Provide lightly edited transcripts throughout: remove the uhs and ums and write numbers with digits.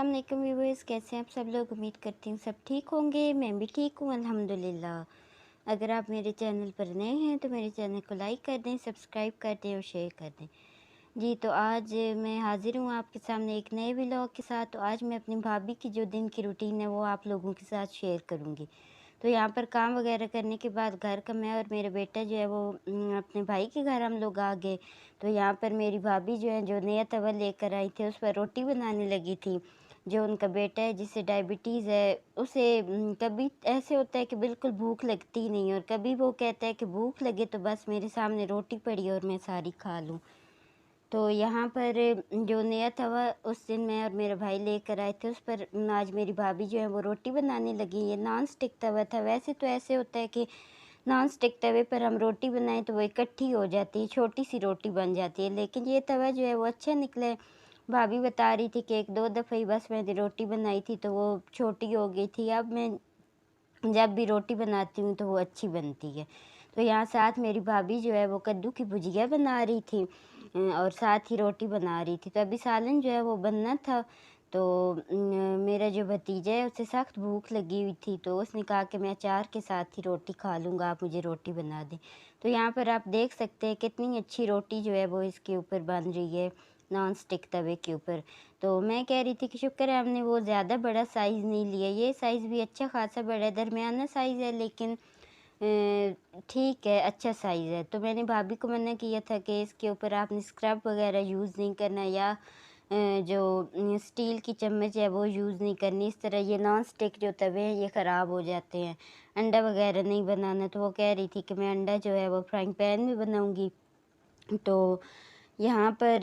अस्सलाम वालेकुम व्यूअर्स, कैसे हैं आप सब लोग। उम्मीद करती हूँ सब ठीक होंगे। मैं भी ठीक हूँ अल्हम्दुलिल्लाह। अगर आप मेरे चैनल पर नए हैं तो मेरे चैनल को लाइक कर दें, सब्सक्राइब कर दें और शेयर कर दें। जी, तो आज मैं हाज़िर हूँ आपके सामने एक नए व्लॉग के साथ। तो आज मैं अपनी भाभी की जो दिन की रूटीन है वो आप लोगों के साथ शेयर करूँगी। तो यहाँ पर काम वगैरह करने के बाद घर का मैं और मेरा बेटा जो है वो अपने भाई के घर हम लोग आ गए। तो यहाँ पर मेरी भाभी जो है जो नया तवा लेकर आई थी उस पर रोटी बनाने लगी थी। जो उनका बेटा है जिसे डायबिटीज़ है उसे कभी ऐसे होता है कि बिल्कुल भूख लगती ही नहीं, और कभी वो कहता है कि भूख लगे तो बस मेरे सामने रोटी पड़ी और मैं सारी खा लूँ। तो यहाँ पर जो नया तवा उस दिन मैं और मेरा भाई लेकर आए थे उस पर आज मेरी भाभी जो है वो रोटी बनाने लगी। ये नॉन स्टिक तवा था। वैसे तो ऐसे होता है कि नॉन स्टिक तवे पर हम रोटी बनाएं तो वो इकट्ठी हो जाती है, छोटी सी रोटी बन जाती है, लेकिन ये तवा जो है वो अच्छा निकला है। भाभी बता रही थी कि 1-2 दफ़े ही बस मैंने रोटी बनाई थी तो वो छोटी हो गई थी। अब मैं जब भी रोटी बनाती हूँ तो वो अच्छी बनती है। तो यहाँ साथ मेरी भाभी जो है वो कद्दू की भुजिया बना रही थी और साथ ही रोटी बना रही थी। तो अभी सालन जो है वो बनना था। तो मेरा जो भतीजा है उसे सख्त भूख लगी हुई थी तो उसने कहा कि मैं अचार के साथ ही रोटी खा लूँगा, आप मुझे रोटी बना दें। तो यहाँ पर आप देख सकते हैं कितनी अच्छी रोटी जो है वो इसके ऊपर बन रही है, नॉन स्टिक तवे के ऊपर। तो मैं कह रही थी कि शुक्र है हमने वो ज़्यादा बड़ा साइज़ नहीं लिया, ये साइज़ भी अच्छा ख़ासा बड़ा है, दरमियाना साइज़ है लेकिन ठीक है, अच्छा साइज़ है। तो मैंने भाभी को मना किया था कि इसके ऊपर आपने स्क्रब वग़ैरह यूज़ नहीं करना या जो स्टील की चम्मच है वो यूज़ नहीं करनी। इस तरह ये नॉन स्टिक जो तवे हैं ये ख़राब हो जाते हैं। अंडा वग़ैरह नहीं बनाना, तो वो कह रही थी कि मैं अंडा जो है वो फ्राइंग पैन में बनाऊँगी। तो यहाँ पर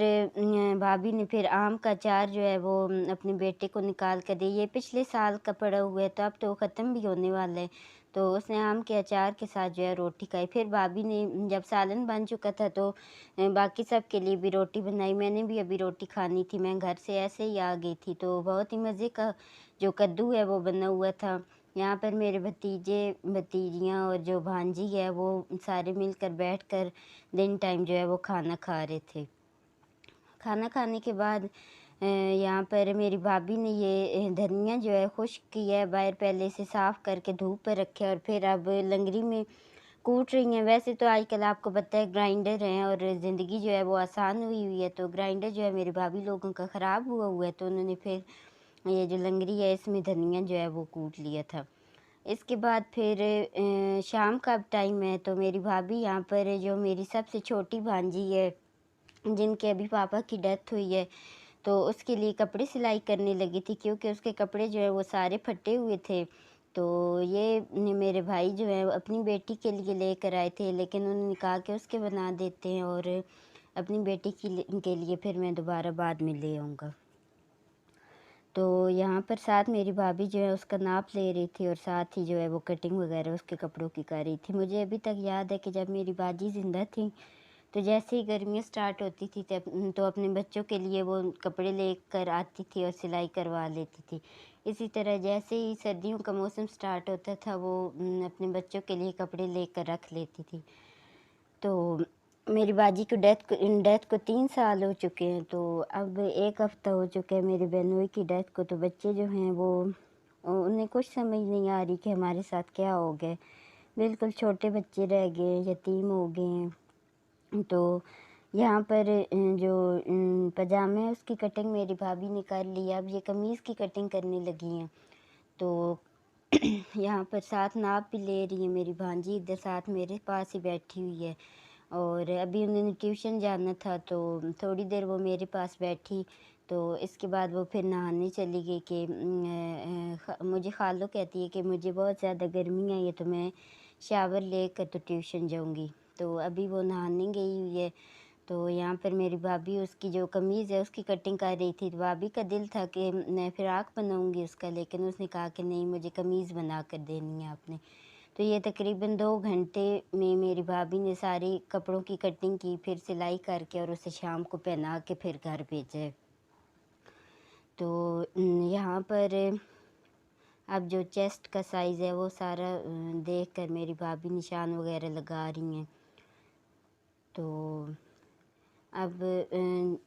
भाभी ने फिर आम का अचार जो है वो अपने बेटे को निकाल कर दिया। ये पिछले साल का पड़ा हुआ है तो अब तो ख़त्म भी होने वाला है। तो उसने आम के अचार के साथ जो है रोटी खाई। फिर भाभी ने जब सालन बन चुका था तो बाकी सब के लिए भी रोटी बनाई। मैंने भी अभी रोटी खानी थी, मैं घर से ऐसे ही आ गई थी। तो बहुत ही मज़े का जो कद्दू है वो बना हुआ था। यहाँ पर मेरे भतीजे, भतीजियाँ और जो भांजी है वो सारे मिलकर बैठकर दिन टाइम जो है वो खाना खा रहे थे। खाना खाने के बाद यहाँ पर मेरी भाभी ने ये धनिया जो है खुश्क किया है, बाहर पहले से साफ़ करके धूप पर रखा है और फिर अब लंगड़ी में कूट रही हैं। वैसे तो आजकल आपको पता है ग्राइंडर हैं और ज़िंदगी जो है वो आसान हुई हुई है, तो ग्राइंडर जो है मेरी भाभी लोगों का ख़राब हुआ हुआ है, तो उन्होंने फिर ये जो लंगड़ी है इसमें धनिया जो है वो कूट लिया था। इसके बाद फिर शाम का अब टाइम है तो मेरी भाभी यहाँ पर जो मेरी सबसे छोटी भांजी है जिनके अभी पापा की डेथ हुई है, तो उसके लिए कपड़े सिलाई करने लगी थी क्योंकि उसके कपड़े जो है वो सारे फटे हुए थे। तो ये मेरे भाई जो है अपनी बेटी के लिए लेकर आए थे, लेकिन उन्होंने कहा कि उसके बना देते हैं और अपनी बेटी के लिए फिर मैं दोबारा बाद में ले आऊँगा। तो यहाँ पर साथ मेरी भाभी जो है उसका नाप ले रही थी और साथ ही जो है वो कटिंग वगैरह उसके कपड़ों की कर रही थी। मुझे अभी तक याद है कि जब मेरी बाजी ज़िंदा थी तो जैसे ही गर्मियाँ स्टार्ट होती थी तब तो अपने बच्चों के लिए वो कपड़े लेकर आती थी और सिलाई करवा लेती थी। इसी तरह जैसे ही सर्दियों का मौसम स्टार्ट होता था वो अपने बच्चों के लिए कपड़े लेकर रख लेती थी। तो मेरी बाजी को डेथ को 3 साल हो चुके हैं, तो अब 1 हफ़्ता हो चुका है मेरे बहनोई की डेथ को। तो बच्चे जो हैं वो उन्हें कुछ समझ नहीं आ रही कि हमारे साथ क्या हो गया। बिल्कुल छोटे बच्चे रह गए, यतीम हो गए हैं। तो यहाँ पर जो पजामे है उसकी कटिंग मेरी भाभी ने कर ली है, अब ये कमीज़ की कटिंग करने लगी हैं। तो यहाँ पर साथ नाप भी ले रही है मेरी भांजी, इधर साथ मेरे पास ही बैठी हुई है और अभी उन्होंने ट्यूशन जाना था तो थोड़ी देर वो मेरे पास बैठी। तो इसके बाद वो फिर नहाने चली गई कि मुझे खालो कहती है कि मुझे बहुत ज़्यादा गर्मी आई है तो मैं शावर लेकर तो ट्यूशन जाऊँगी। तो अभी वो नहाने गई हुई है। तो यहाँ पर मेरी भाभी उसकी जो कमीज़ है उसकी कटिंग कर रही थी। तो भाभी का दिल था कि मैं फ़िराक बनाऊँगी उसका, लेकिन उसने कहा कि नहीं, मुझे कमीज़ बना कर देनी है आपने। तो ये तकरीबन 2 घंटे में मेरी भाभी ने सारे कपड़ों की कटिंग की, फिर सिलाई करके और उसे शाम को पहना के फिर घर भेजा। तो यहाँ पर अब जो चेस्ट का साइज़ है वो सारा देख कर मेरी भाभी निशान वग़ैरह लगा रही हैं। तो اب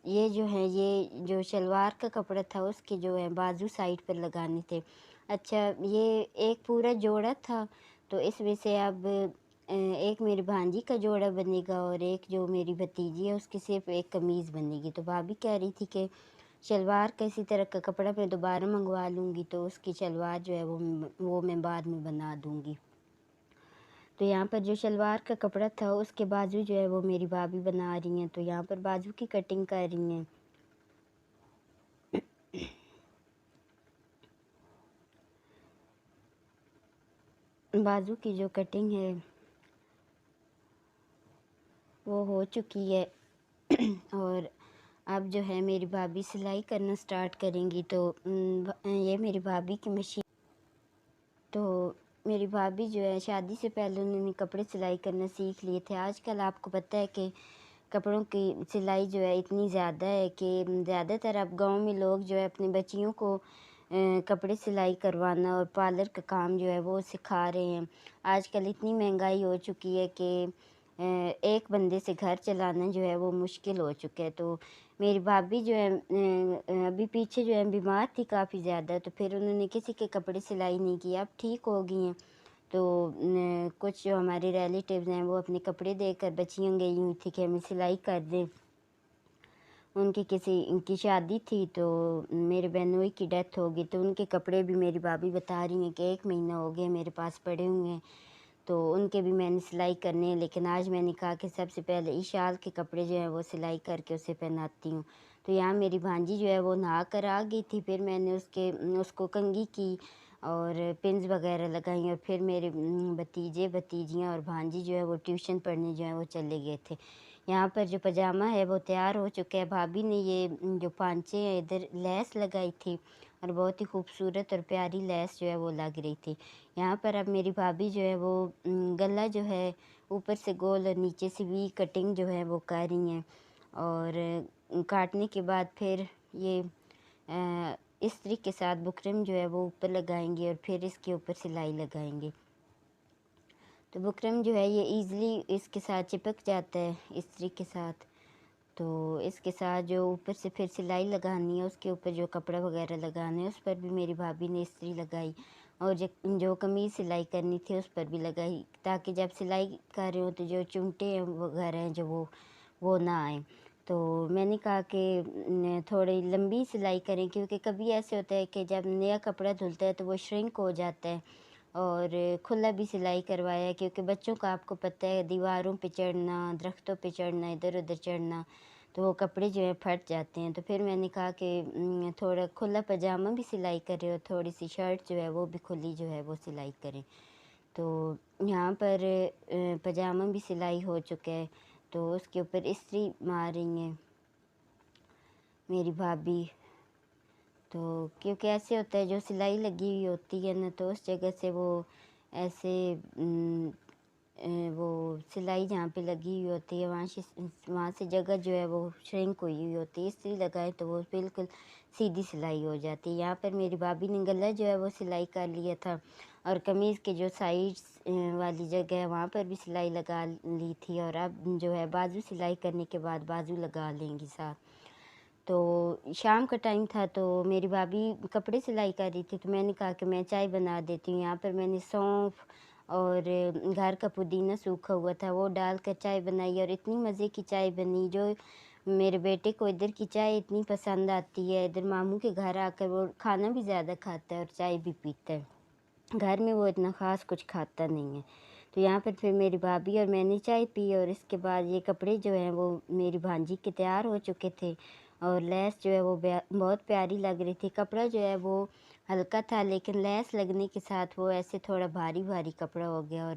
یہ جو ہے یہ جو شلوار کا کپڑا تھا اس کے جو ہے بازو سائڈ پر لگانے تھے۔ اچھا یہ ایک پورا جوڑا تھا تو اس وجہ سے اب ایک میری بھانجی کا جوڑا بنے گا اور ایک جو میری بھتیجی ہے اس کی صرف ایک قمیض بنے گی۔ تو بھابھی کہہ رہی تھی کہ شلوار کا اسی طرح کا کپڑا میں دوبارہ منگوا لوں گی تو اس کی شلوار جو ہے وہ میں بعد میں بنا دوں گی۔ تو یہاں پر جو شلوار کا کپڑا تھا اس کے بازو جو ہے وہ میری بھابھی بنا رہی ہیں، تو یہاں پر بازو کی کٹنگ کر رہی ہیں۔ بازو کی جو کٹنگ ہے وہ ہو چکی ہے اور اب جو ہے میری بھابھی سلائی کرنا سٹارٹ کریں گی۔ تو یہ میری بھابھی کی مشین، تو میری بھابھی جو ہے شادی سے پہلے انہوں نے کپڑے سلائی کرنا سیکھ لیے تھے۔ آج کل آپ کو پتہ ہے کہ کپڑوں کی سلائی جو ہے اتنی زیادہ ہے کہ زیادہ تر اب گاؤں میں لوگ جو ہے اپنے بچیوں کو کپڑے سلائی کروانا اور پارلر کا کام جو ہے وہ سکھا رہے ہیں۔ آج کل اتنی مہنگائی ہو چکی ہے کہ ایک بندے سے گھر چلانا جو ہے وہ مشکل ہو چکا ہے۔ تو میری بھابھی جو ہے ابھی پیچھے جو ہے بیمار تھی کافی زیادہ، تو پھر انہوں نے کسی کے کپڑے سلائی نہیں کیا، اب ٹھیک ہو گئی ہیں۔ تو کچھ جو ہمارے ریلیٹیوز ہیں وہ اپنے کپڑے دے کر بچیاں گئی ہوئی تھی کہ ہمیں سلائی کر دیں۔ ان کی شادی تھی تو میرے بہنوئی کی ڈیتھ ہو گئی، تو ان کے کپڑے بھی میری بھابھی بتا رہی ہیں کہ 1 مہینہ ہو گیا میرے پاس پڑے ہوئے ہیں، تو ان کے بھی میں نے سلائی کرنے ہیں۔ لیکن آج میں نے کہا کہ سب سے پہلے اشال کے کپڑے جو ہیں وہ سلائی کر کے اسے پہناتی ہوں۔ تو یہاں میری بھانجی جو ہے وہ نہا کر آ گئی تھی، پھر میں نے اس کو کنگھی کی اور پنز وغیرہ لگائیں، اور پھر میرے بھتیجے بھتیجیاں اور بھانجی جو ہے وہ ٹیوشن پڑھنے جو ہے وہ چلے گئے تھے۔ یہاں پر جو پاجامہ ہے وہ تیار ہو چکا ہے۔ بھابھی نے یہ جو پانچے ہیں ادھر لیس لگائی تھی اور بہت ہی خوبصورت اور پیاری لیس جو ہے وہ لگ رہی تھی۔ یہاں پر اب میری بھابھی جو ہے وہ گلا جو ہے اوپر سے گول اور نیچے سے وی کٹنگ جو ہے وہ کر رہی ہیں، اور کاٹنے کے بعد پھر یہ استری کے ساتھ بکرم جو ہے وہ اوپر لگائیں گے اور پھر اس کے اوپر سلائی لگائیں گے۔ تو بکرم جو ہے یہ ایزلی اس کے ساتھ چپک جاتا ہے استری کے ساتھ، تو اس کے ساتھ جو اوپر سے پھر سلائی لگانی ہے اس کے اوپر جو کپڑا وغیرہ لگانا ہے اس پر بھی میری بھابھی نے استری لگائی، اور جو قمیض سلائی کرنی تھی اس پر بھی لگائی، تاکہ جب سلائی کر رہے ہوں تو جو چمٹے وغیرہ ہیں جو وہ نہ آئیں۔ تو میں نے کہا کہ تھوڑی لمبی سلائی کریں، کیونکہ کبھی ایسے ہوتا ہے کہ جب نیا کپڑا دھلتا ہے تو وہ شرنک ہو جاتا ہے، اور کھلا بھی سلائی کروایا ہے کیونکہ بچوں کا آپ کو پتہ ہے دیواروں پہ چڑھنا، درختوں پہ چڑھنا، ادھر ادھر چڑھنا، تو وہ کپڑے جو ہیں پھٹ جاتے ہیں۔ تو پھر میں نے کہا کہ تھوڑا کھلا پاجامہ بھی سلائی کرے اور تھوڑی سی شرٹ جو ہے وہ بھی کھلی جو ہے وہ سلائی کریں۔ تو یہاں پر پاجامہ بھی سلائی ہو چکا ہے، تو اس کے اوپر استری مار رہی ہیں میری بھابھی۔ تو کیونکہ ایسے ہوتا ہے جو سلائی لگی ہوئی ہوتی ہے نا تو اس جگہ سے وہ ایسے وہ سلائی جہاں پہ لگی ہوئی ہوتی ہے وہاں سے جگہ جو ہے وہ شرنک ہوئی ہوئی ہوتی ہے، استری لگائے تو وہ بالکل سیدھی سلائی ہو جاتی ہے۔ یہاں پر میری بھابھی نے گلا جو ہے وہ سلائی کر لیا تھا، اور قمیض کے جو سائڈس والی جگہ ہے وہاں پر بھی سلائی لگا لی تھی، اور اب جو ہے بازو سلائی کرنے کے بعد بازو لگا لیں گی ساتھ۔ تو شام کا ٹائم تھا تو میری بھابھی کپڑے سلائی کر رہی تھی، تو میں نے کہا کہ میں چائے بنا دیتی ہوں۔ یہاں پر میں نے سونف اور گھر کا پودینہ سوکھا ہوا تھا وہ ڈال کر چائے بنائی، اور اتنی مزے کی چائے بنی جو میرے بیٹے کو ادھر کی چائے اتنی پسند آتی ہے، ادھر ماموں کے گھر آ کر وہ کھانا بھی زیادہ کھاتا ہے اور چائے بھی پیتا ہے، گھر میں وہ اتنا خاص کچھ کھاتا نہیں ہے۔ تو یہاں پر پھر میری بھابھی اور میں نے چائے پی، اور اس کے بعد یہ کپڑے جو ہیں وہ میری بھانجی کے تیار ہو چکے تھے، اور لیس جو ہے وہ بہت پیاری لگ رہی تھی۔ کپڑا جو ہے وہ ہلکا تھا لیکن لیس لگنے کے ساتھ وہ ایسے تھوڑا بھاری بھاری کپڑا ہو گیا، اور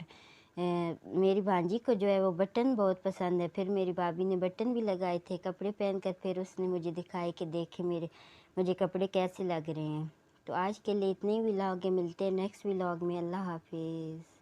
میری بھانجی کو جو ہے وہ بٹن بہت پسند ہے، پھر میری بھابھی نے بٹن بھی لگائے تھے کپڑے پہن کر، پھر اس نے مجھے دکھائے کہ دیکھے مجھے کپڑے کیسے لگ رہے ہیں۔ تو آج کے لیے اتنے ہی ولاگ ہیں، ملتے ہیں نیکسٹ ولاگ میں۔ اللہ حافظ۔